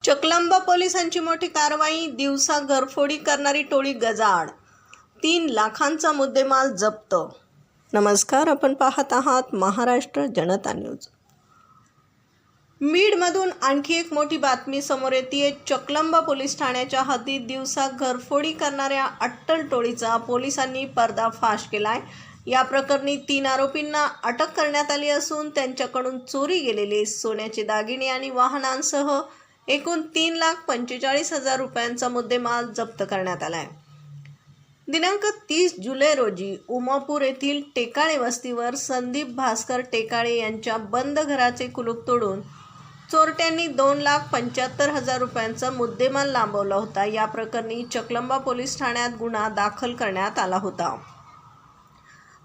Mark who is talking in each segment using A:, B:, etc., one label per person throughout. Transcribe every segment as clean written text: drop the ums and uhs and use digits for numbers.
A: चकलांबा पोलिसांची मोठी कारवाई. दिवसा घरफोडी करणारी टोळी गजाआड. 3 लाखांचा मुद्देमाल जप्त. नमस्कार, आपण पाहत आहात महाराष्ट्र जनता न्यूज. बीडमधून आणखी एक मोठी बातमी समोर येते. चकलांबा पोलीस ठाण्याच्या हद्दीत दिवसा घरफोडी करणाऱ्या अट्टल टोळीचा पोलिसांनी पर्दाफाश केलाय. या प्रकरणी 3 आरोपींना अटक करण्यात आली असून त्यांच्याकडून चोरी गेलेले सोन्याचे दागिने आणि वाहनांसह एकूण 3,45,000 रुपयांचा मुद्देमाल जप्त करण्यात आलाय. दिनांक 30 जुलै रोजी उमापूर येथील टेकाळे वस्तीवर संदीप भास्कर टेकाळे यांच्या बंद घराचे कुलूप तोडून चोरट्यांनी 2,75,000 रुपयांचा मुद्देमाल लांबवला होता. या प्रकरणी चकलांबा पोलीस ठाण्यात गुन्हा दाखल करण्यात आला होता.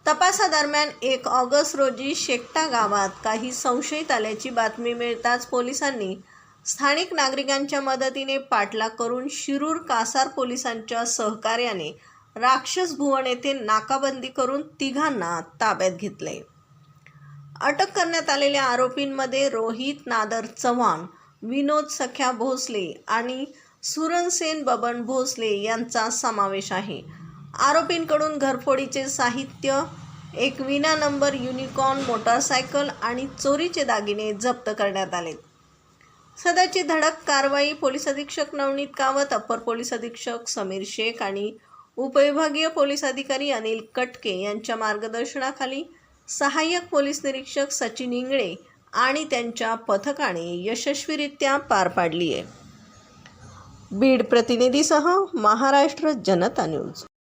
A: तपासादरम्यान 1 ऑगस्ट रोजी शेकटा गावात काही संशयित आल्याची बातमी मिळताच पोलिसांनी स्थानिक नागरिकांच्या मदतीने पाठलाग करून शिरूर कासार पोलिसांच्या सहकार्याने राक्षस भुवन येथे नाकाबंदी करून 3घांना ताब्यात घेतले. अटक करण्यात आलेल्या आरोपींमध्ये रोहित नादर चव्हाण, विनोद सख्या भोसले आणि सुरनसेन बबन भोसले यांचा समावेश आहे. आरोपींकडून घरफोडीचे साहित्य, एक विना नंबर युनिकॉर्न मोटारसायकल आणि चोरीचे दागिने जप्त करण्यात आले. सध्याची धडक कारवाई पोलीस अधीक्षक नवनीत कावत, अप्पर पोलीस अधीक्षक समीर शेख आणि उपविभागीय पोलीस अधिकारी अनिल कटके यांच्या मार्गदर्शनाखाली सहाय्यक पोलीस निरीक्षक सचिन इंगळे आणि त्यांच्या पथकाने यशस्वीरित्या पार पाडली आहे. बीड प्रतिनिधीसह महाराष्ट्र जनता न्यूज.